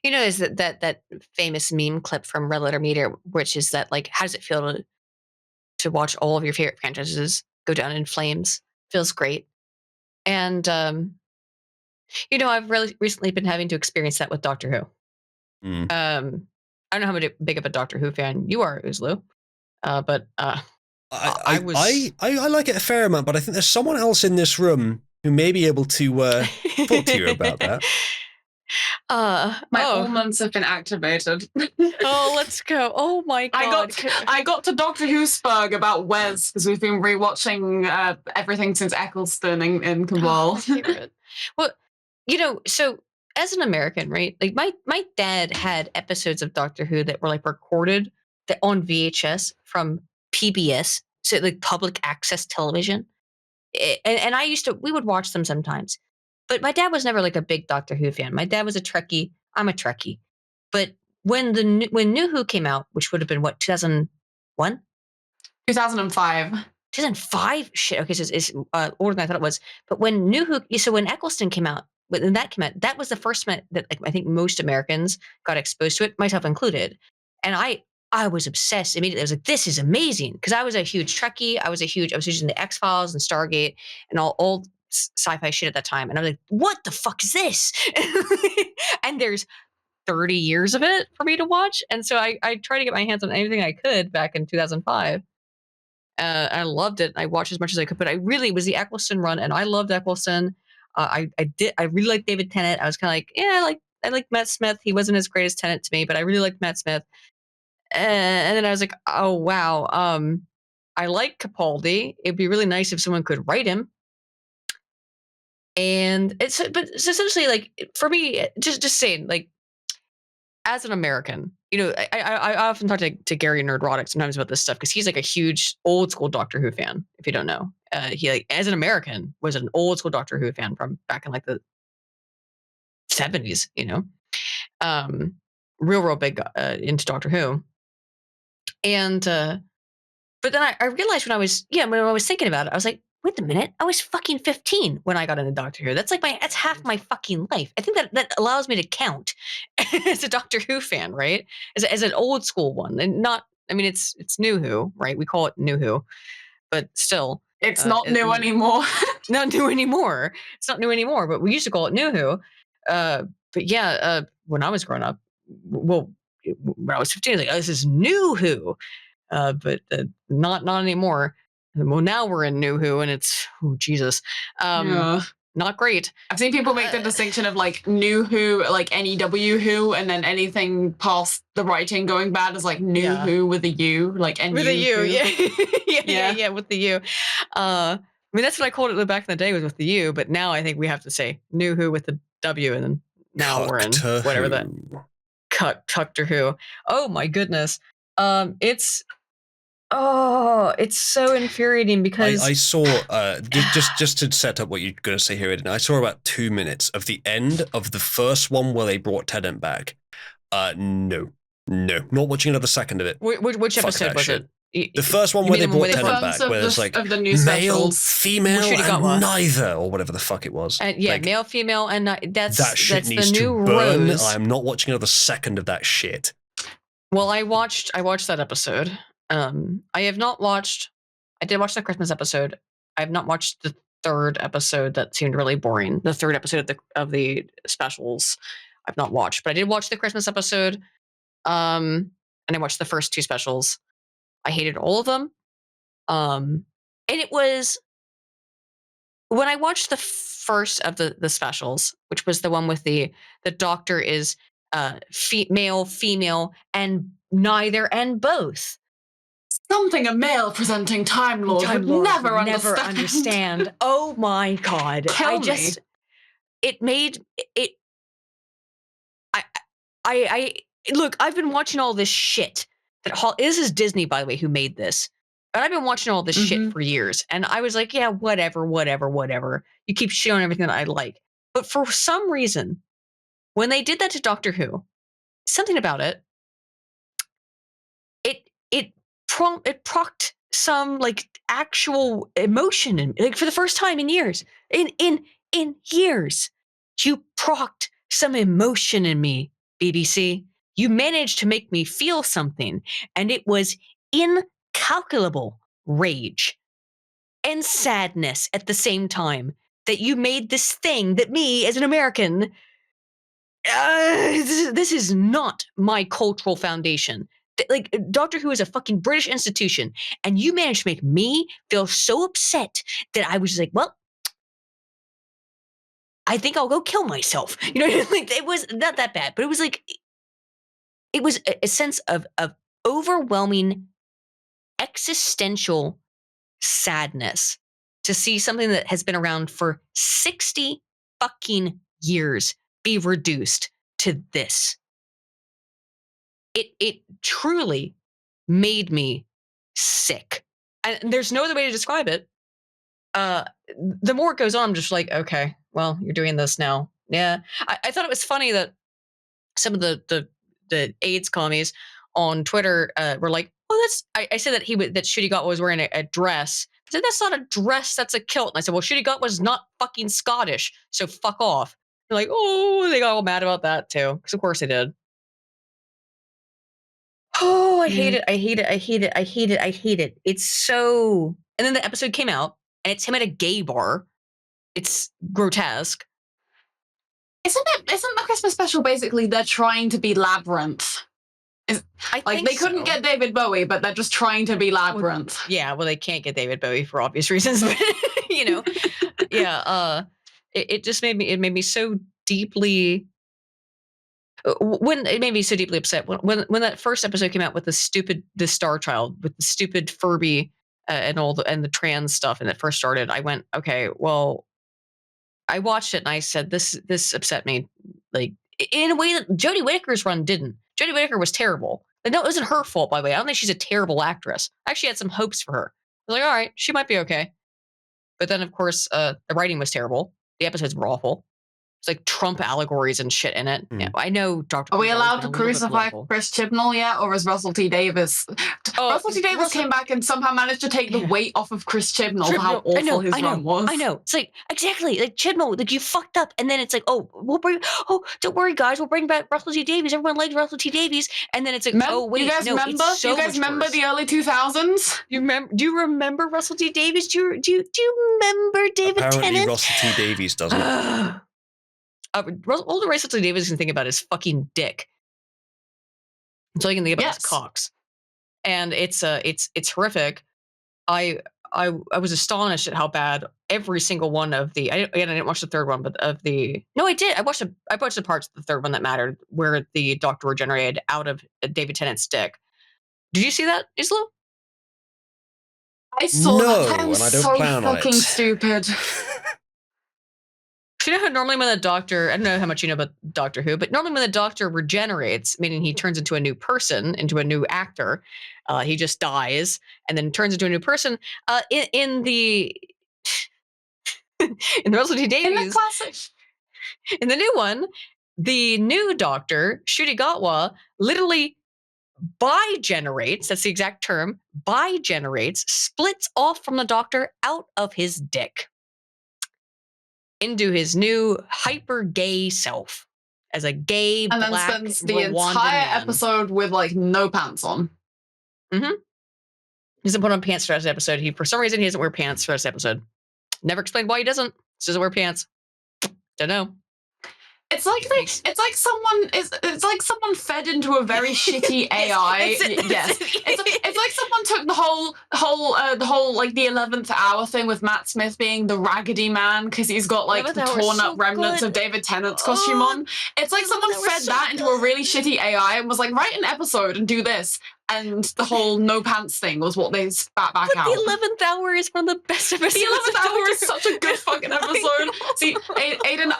Is that famous meme clip from Red Letter Media, which is that like, how does it feel to watch all of your favorite franchises go down in flames? Feels great. And I've really recently been having to experience that with Doctor Who. Mm. I don't know how big of a Doctor Who fan you are, Uzalu, but I like it a fair amount, but I think there's someone else in this room who may be able to talk to you about that. My hormones have been activated. Oh, let's go. Oh my god. I got to Doctor Who spurg about Wes because we've been rewatching everything since Eccleston in Cabal. Well, so as an American, right? Like my dad had episodes of Doctor Who that were like recorded on VHS from PBS, so like public access television. And we would watch them sometimes. But my dad was never like a big Doctor Who fan. My dad was a Trekkie. I'm a Trekkie. But when New Who came out, which would have been what, 2001? 2005. 2005? Shit. Okay, so it's older than I thought it was. But when New Who, so when Eccleston came out, that was the first time that like, I think most Americans got exposed to it, myself included. And I was obsessed immediately. I was like, this is amazing. Because I was a huge Trekkie. I was using the X-Files and Stargate and all sci-fi shit at that time. And I was like, what the fuck is this? And there's 30 years of it for me to watch. And so I tried to get my hands on anything I could back in 2005. I loved it. I watched as much as I could, but I really was the Eccleston run, and I loved Eccleston. I really liked David Tennant. I was kind of like, yeah, I like Matt Smith. He wasn't as great as Tennant to me, but I really liked Matt Smith. And then I was like, oh wow, I like Capaldi. It'd be really nice if someone could write him. And it's essentially like, for me, just saying, like, as an American, I often talk to Gary Nerdrotic sometimes about this stuff because he's like a huge old school Doctor Who fan. If you don't know, he like as an American was an old school Doctor Who fan from back in like the 70s. Real big into Doctor Who. And but then I realized when I was thinking about it, I was like, wait a minute, I was fucking 15 when I got into Doctor Who. That's like that's half my fucking life. I think that allows me to count as a Doctor Who fan, right? As an old school one, and not. I mean, it's New Who, right? We call it New Who, but still, it's not new anymore. Not new anymore. It's not new anymore. But we used to call it New Who. But yeah, when I was growing up, well, when I was 15, I was like, oh, this is New Who. But not anymore. Well, now we're in New Who, and it's Jesus, not great. I've seen people make the distinction of like New Who, like NEW Who, and then anything past the writing going bad is like New Who with a U, like NU with a U, Who. yeah, with the U. I mean, that's what I called it back in the day, was with the U, but now I think we have to say New Who with the W, and then now we're in whatever that Doctor Who. Oh my goodness, it's so infuriating because I saw just to set up what you're going to say here, Aydin, I saw about 2 minutes of the end of the first one where they brought Tennant back. No, not watching another second of it. Which episode was it? The first one where they brought Tennant back, where there's like male, female, and neither, or whatever the fuck it was. Male, female, and that shit needs the new to burn. Rose. I'm not watching another second of that shit. Well, I watched that episode. I did watch the Christmas episode. I have not watched the third episode. That seemed really boring. The third episode of the specials I've not watched, but I did watch the Christmas episode. And I watched the first two specials. I hated all of them. And it was when I watched the first of the specials, which was the one with the doctor is male, female, and neither and both. Something a male presenting Time Lord would never understand. Oh my god! It made it. I look. I've been watching all this shit. This is Disney, by the way, who made this. But I've been watching all this shit for years, and I was like, yeah, whatever. You keep shit on everything that I like, but for some reason, when they did that to Doctor Who, something about it. It procked some like actual emotion in me, like for the first time in years. In years, you procked some emotion in me BBC, you managed to make me feel something, and it was incalculable rage and sadness at the same time that you made this thing that me, as an American, this is not my cultural foundation. Like, Doctor Who is a fucking British institution, and you managed to make me feel so upset that I was just like, well, I think I'll go kill myself. You know, like, it was not that bad, but it was like, it was a sense of overwhelming existential sadness to see something that has been around for 60 fucking years be reduced to this. It truly made me sick. And there's no other way to describe it. The more it goes on, I'm just like, okay, well, you're doing this now. Yeah. I thought it was funny that some of the AIDS commies on Twitter were like, "Oh, that's." I said that that Shooty Got was wearing a dress. I said, "That's not a dress. That's a kilt." And I said, "Well, Shooty Got was not fucking Scottish, so fuck off." They're like, "Oh," they got all mad about that too, because of course they did. Oh, I hate it. I hate it. I hate it. I hate it. I hate it. It's so. And then the episode came out, and it's him at a gay bar. It's grotesque. Isn't the Christmas special basically they're trying to be Labyrinth? They couldn't get David Bowie, but they're just trying to be Labyrinth. Well, yeah, well, they can't get David Bowie for obvious reasons, but you know, yeah. It just made me so deeply. When it made me so deeply upset when that first episode came out with the Star Child with the stupid Furby and the trans stuff, and it first started, I went, okay, well, I watched it and I said, this upset me, like, in a way that Jodie Whittaker's run didn't. Jodie Whittaker was terrible. Like, no, it wasn't her fault, by the way. I don't think she's a terrible actress. I actually had some hopes for her. I was like, all right, she might be okay. But then, of course, the writing was terrible. The episodes were awful. It's like Trump allegories and shit in it. Yeah, I know Dr. Are we allowed to crucify Chris Chibnall yet, or is Russell T Davies? Russell T Davies came back and somehow managed to take the weight off of Chris Chibnall. How awful his run was. I know. It's like, exactly, like Chibnall, like, you fucked up, and then it's like, don't worry, guys, we'll bring back Russell T Davies. Everyone likes Russell T Davies, and then it's like, wait, you guys remember the early 2000s? Do you remember Russell T Davies? Do you remember David Tennant? Apparently, Russell T Davies doesn't. Older Russell T Davies can think about his fucking dick. So I can think about his cocks, and it's horrific. I was astonished at how bad every single one of the. I didn't watch the third one, but I did. I watched the parts of the third one that mattered, where the Doctor regenerated out of David Tennant's dick. Did you see that, Isla? I saw that. And I don't plan on it. Fucking stupid. You know how normally when the Doctor, I don't know how much you know about Doctor Who, but normally when the Doctor regenerates, meaning he turns into a new person, into a new actor, he just dies and then turns into a new person. In the Russell T Davies, in the classic, in the new one, the new Doctor, Ncuti Gatwa, literally bigenerates. That's the exact term. Bigenerates, splits off from the Doctor out of his dick into his new hyper gay self as a gay and black then spends the Rwandan entire man. episode with like no pants on. He doesn't put on pants for this episode. For some reason he doesn't wear pants for this episode. Never explained why he doesn't. Just doesn't wear pants. Don't know. It's like someone fed into a very shitty AI. Yes, it's like someone took the whole like the 11th hour thing with Matt Smith being the Raggedy Man because he's got like the torn up remnants of David Tennant's costume on. It's like someone fed that into a really shitty AI and was like, write an episode and do this. And the whole no pants thing was what they spat back out. The 11th hour is one of the best episodes. The 11th hour is such a good fucking episode. See, Aydin,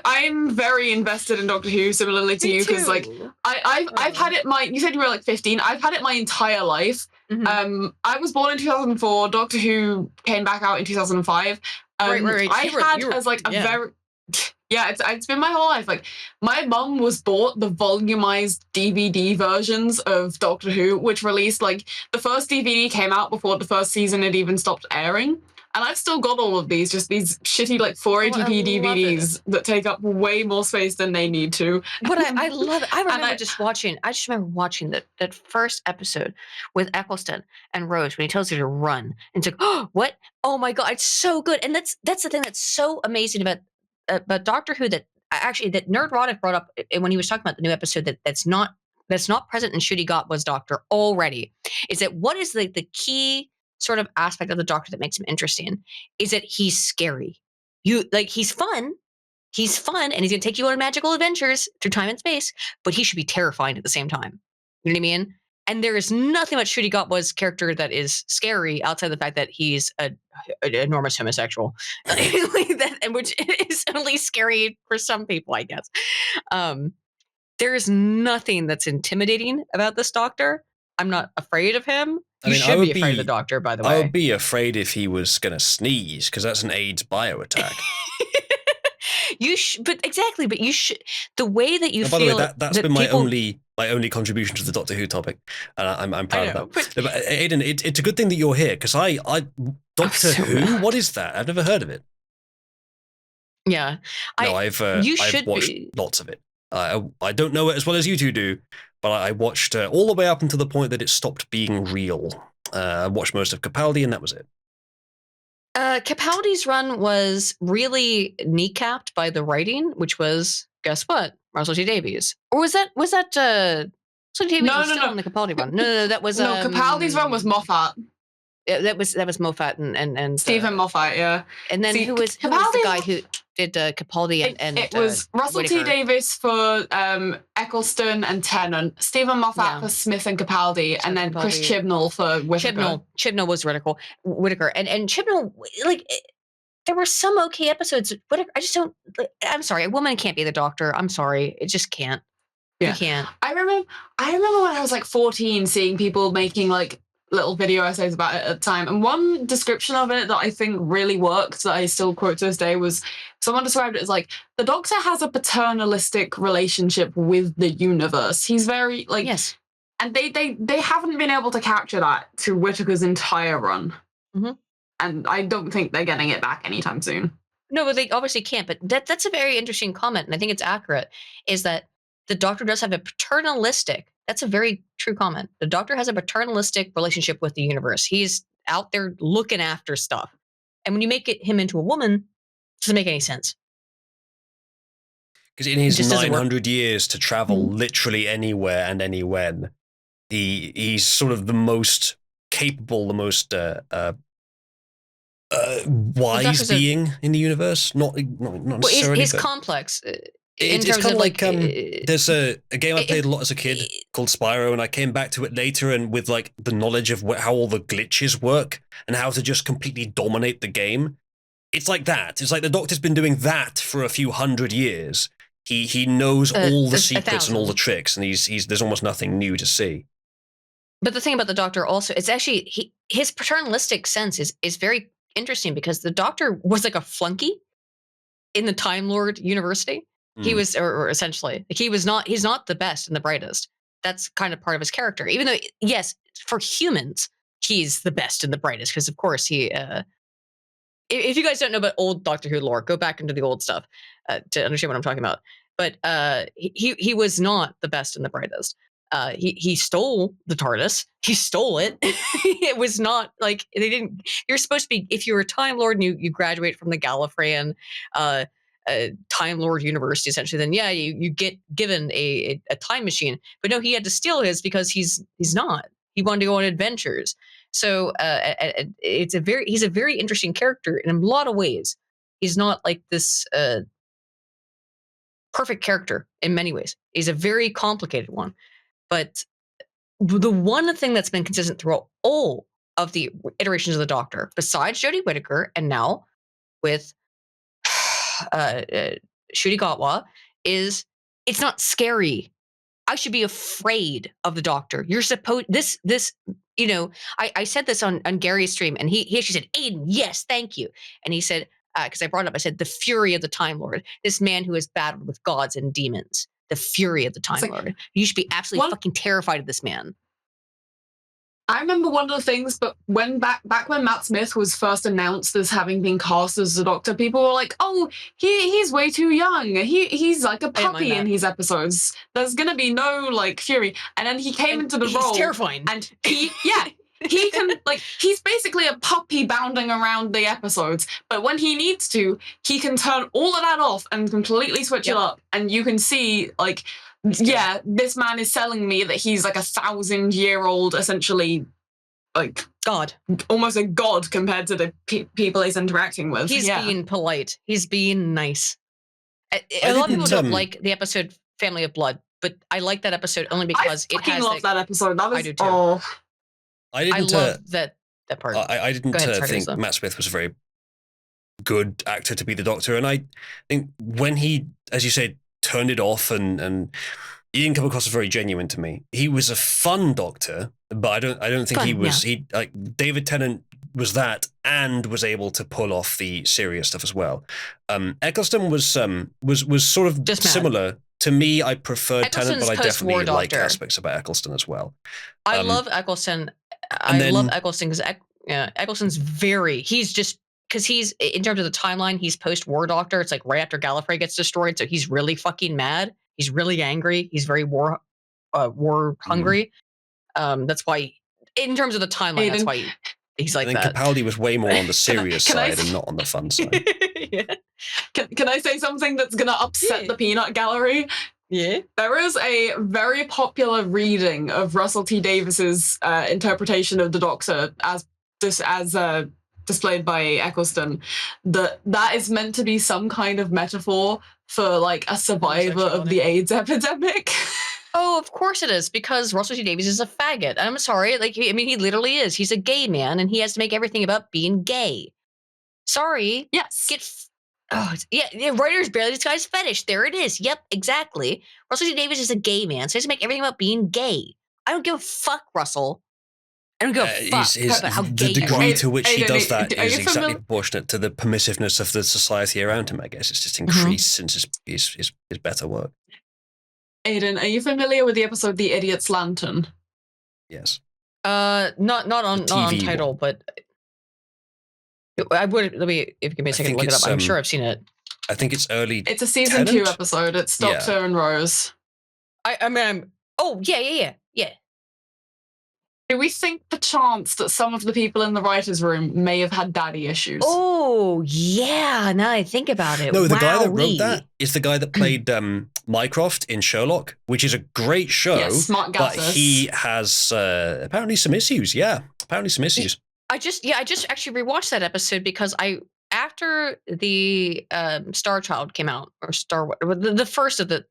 I'm very invested in Doctor Who, similarly to you, because like I've had it you said you were like 15. I've had it my entire life. I was born in 2004. Doctor Who came back out in 2005. Right. I had as like a very. Yeah, it's been my whole life. Like, my mum was bought the volumized DVD versions of Doctor Who, which released, like, the first DVD came out before the first season had even stopped airing. And I've still got all of these, just these shitty like 480p DVDs that take up way more space than they need to. But I love it. I just remember watching that first episode with Eccleston and Rose when he tells her to run. And it's like, oh, what? Oh my God, it's so good. And that's the thing that's so amazing about Doctor Who that Nerdrotic brought up when he was talking about the new episode that's not present in Ncuti Gatwa's Doctor already, is that what is the key sort of aspect of the Doctor that makes him interesting is that he's scary. He's fun, and he's going to take you on magical adventures through time and space, but he should be terrifying at the same time. You know what I mean? And there is nothing about Ncuti Gatwa's character that is scary outside the fact that he's an enormous homosexual, and which is only scary for some people, I guess. There is nothing that's intimidating about this Doctor. I'm not afraid of him. You should be afraid of the Doctor, by the way. I would be afraid if he was going to sneeze, because that's an AIDS bio attack. But you should. The way that you feel. By the way, that's been my only contribution to the Doctor Who topic, and I'm proud of that. But Aydin, it's a good thing that you're here, because Doctor Who. What is that? I've never heard of it. Yeah, I've watched lots of it. I don't know it as well as you two do, but I watched all the way up until the point that it stopped being real. I watched most of Capaldi, and that was it. Capaldi's run was really kneecapped by the writing, which was, guess what, Russell T Davies, or was that Russell T Davies was still in the Capaldi run? No, that was Capaldi's run was Moffat. That was Moffat and Stephen Moffat, yeah. And then who was the guy who did Capaldi and it was Russell Whittaker. T Davies for Eccleston and Tennant, Stephen Moffat for Smith and Capaldi, and then Chris Chibnall for Whittaker. Chibnall was Whittaker, and Chibnall, like, there were some okay episodes. Whittaker, I just don't. I'm sorry, a woman can't be the Doctor. I'm sorry, it just can't. Yeah. You can't. I remember when I was like 14, seeing people making like little video essays about it at the time, and one description of it that I think really worked, that I still quote to this day, was someone described it as like, the Doctor has a paternalistic relationship with the universe. He's very like, yes, and they haven't been able to capture that through Whittaker's entire run. Mm-hmm. And I don't think they're getting it back anytime soon. No, but they obviously can't. But that's a very interesting comment, and I think it's accurate, is that the Doctor does have a paternalistic. That's a very true comment. The Doctor has a paternalistic relationship with the universe. He's out there looking after stuff. And when you make him into a woman, it doesn't make any sense. Because in his 900 years to travel literally anywhere and anywhen, he's sort of the most capable, the most wise being in the universe. Not necessarily. He's complex. It's kind of like there's a game I played a lot as a kid called Spyro, and I came back to it later, and with like the knowledge of how all the glitches work and how to just completely dominate the game. It's like that. It's like the Doctor's been doing that for a few hundred years. He knows all the secrets and all the tricks, and there's almost nothing new to see. But the thing about the Doctor also, it's actually his paternalistic sense is very interesting, because the Doctor was like a flunky in the Time Lord University. He was, or essentially, like, he's not the best and the brightest. That's kind of part of his character. Even though, yes, for humans, he's the best and the brightest, because of course he. If you guys don't know about old Doctor Who lore, go back into the old stuff to understand what I'm talking about. But he was not the best and the brightest. He stole the TARDIS. He stole it. It was not like they didn't. You're supposed to be, if you're a Time Lord and you graduate from the Gallifreyan Time Lord University, essentially, then yeah, you get given a time machine. But no, he had to steal his because he's not. He wanted to go on adventures. So he's a very interesting character in a lot of ways. He's not like this perfect character in many ways. He's a very complicated one. But the one thing that's been consistent throughout all of the iterations of the Doctor, besides Jodie Whittaker and now with Ncuti Gatwa, is it's not scary. I should be afraid of the Doctor. You're supposed this I said this on Gary's stream, and he actually said, Aydin, yes, thank you. And he said, because I brought it up, I said, the fury of the Time Lord, this man who has battled with gods and demons, the fury of the Time Lord. You should be absolutely fucking terrified of this man. I remember one of the things, but when back when Matt Smith was first announced as having been cast as the Doctor, people were like, "Oh, he's way too young. He's like a puppy in his episodes. There's gonna be no like fury." And then he came into the role, terrifying, and he can like he's basically a puppy bounding around the episodes. But when he needs to, he can turn all of that off and completely switch it up, and you can see like. Yeah, this man is selling me that he's like 1,000-year-old, essentially, like God, almost a god compared to the people he's interacting with. He's being polite. He's being nice. A lot of people don't like the episode "Family of Blood," but I like that episode only because I fucking love that episode. That was, I do too. I love that part. I didn't think Matt Smith was a very good actor to be the Doctor, and I think when he, as you say, turned it off and he didn't come across as very genuine to me. He was a fun Doctor, but I don't think he was. He like David Tennant was that and was able to pull off the serious stuff as well. Eccleston was sort of just similar. To me, I preferred Tennant, but I definitely like aspects about Eccleston as well. I love Eccleston. I love Eccleston because Eccleston's he's just, because he's, in terms of the timeline, he's post-War Doctor. It's like right after Gallifrey gets destroyed, so he's really fucking mad. He's really angry. He's very war hungry. That's why, in terms of the timeline, that's why he's like that. Capaldi was way more on the serious side and not on the fun side. Can I say something that's going to upset the peanut gallery? Yeah. There is a very popular reading of Russell T Davis's interpretation of the Doctor as displayed by Eccleston, that is meant to be some kind of metaphor for like a survivor of the AIDS epidemic. Oh, of course it is, because Russell T Davies is a faggot. I'm sorry, he literally is. He's a gay man, and he has to make everything about being gay. Sorry. Yes. Writers barely this guy's fetish. There it is. Yep, exactly. Russell T Davies is a gay man, so he has to make everything about being gay. I don't give a fuck, Russell. I don't give a fuck about how gay the degree to which he does that is exactly proportionate to the permissiveness of the society around him, I guess. It's just increased since his better work. Aydin, are you familiar with the episode The Idiot's Lantern? Yes. Not on title, but I would, if you give me a second to look it up. I'm sure I've seen it. I think it's early. It's a season 2 episode. It's Doctor and Rose. Yeah. Do we think the chance that some of the people in the writer's room may have had daddy issues? Oh, yeah. Now I think about it. No, the guy that wrote that is the guy that played Mycroft in Sherlock, which is a great show. Yes, smart but he has apparently some issues. Yeah, apparently some issues. I just actually rewatched that episode because after the Star Child came out, or the first of the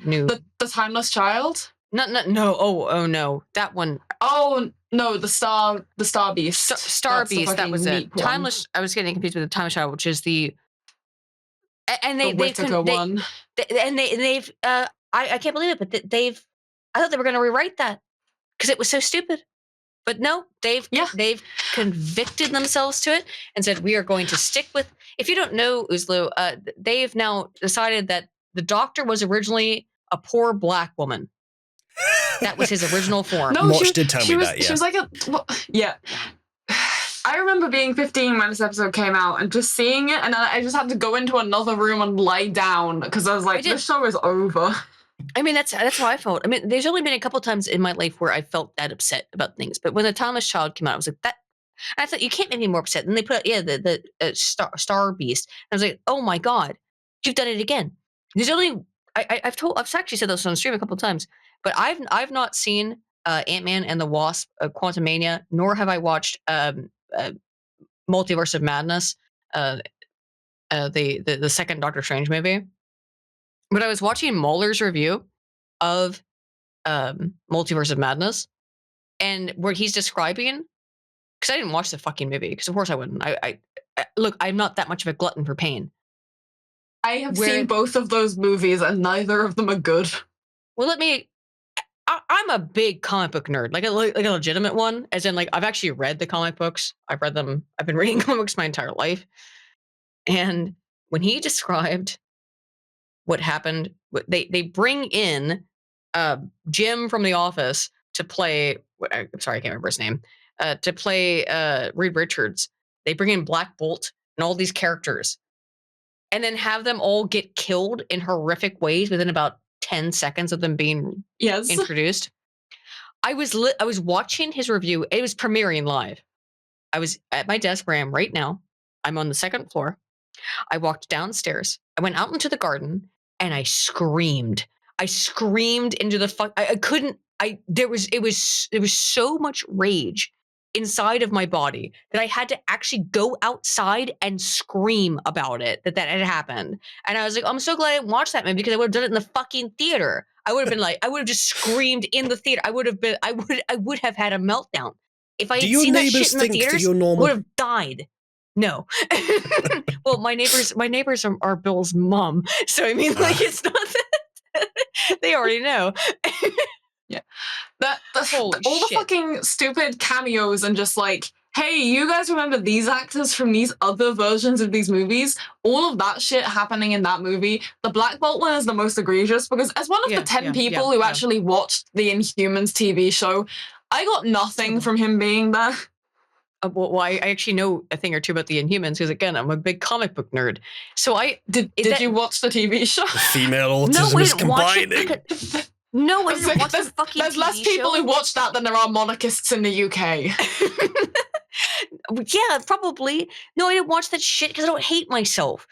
new the Timeless Child. No. Oh no, that one. Oh no, the Star Beast. Star Beast. That was it. Timeless. I was getting confused with the Timeless Child, which is the. And they've I can't believe it, but they've. I thought they were going to rewrite that because it was so stupid, but no, they've convicted themselves to it and said we are going to stick with. If you don't know Uzalu, they've now decided that the Doctor was originally a poor black woman. That was his original form. No, Motch did tell me that, yeah. She was like I remember being 15 when this episode came out and just seeing it, and I just had to go into another room and lie down because I was like, this show is over. I mean, that's how I felt. I mean, there's only been a couple times in my life where I felt that upset about things, but when the Timeless Child came out, I was like, that. And I thought, you can't make me more upset. And they put the Star Beast. And I was like, oh my God, you've done it again. There's only I've actually said this on stream a couple of times, but I've not seen Ant-Man and the Wasp, Quantumania, nor have I watched Multiverse of Madness, the second Doctor Strange movie. But I was watching Muller's review of Multiverse of Madness, and where he's describing, because I didn't watch the fucking movie, because of course I wouldn't. I look, I'm not that much of a glutton for pain. I have seen both of those movies, and neither of them are good. Well, I'm a big comic book nerd, like a legitimate one, as in, like, I've actually read the comic books. I've read them. I've been reading comic books my entire life. And when he described what happened, they bring in Jim from The Office to play I'm sorry, I can't remember his name, to play Reed Richards. They bring in Black Bolt and all these characters, and then have them all get killed in horrific ways within about 10 seconds of them being introduced. I was watching his review. It was premiering live. I was at my desk where I am right now. I'm on the second floor. I walked downstairs. I went out into the garden and I screamed. I screamed into the I couldn't. It was so much rage inside of my body that I had to actually go outside and scream about it that had happened. And I was like, I'm so glad I didn't watch that movie because I would have done it in the fucking theater. I would have been like, I would have just screamed in the theater. I would have had a meltdown. If I had seen that shit in the theaters, I would have died. No. Well, my neighbors are Bill's mom. So I mean, like, it's not that they already know. Yeah. That's all the fucking stupid cameos and just like, hey, you guys remember these actors from these other versions of these movies? All of that shit happening in that movie. The Black Bolt one is the most egregious because as one of the 10 people who actually watched the Inhumans TV show, I got nothing from him being there. Well, I actually know a thing or two about the Inhumans because, again, I'm a big comic book nerd. So did you watch the TV show? The female autism is combining. No, I didn't watch the fucking There's less people who watch that than there are monarchists in the UK. Yeah, probably. No, I didn't watch that shit because I don't hate myself.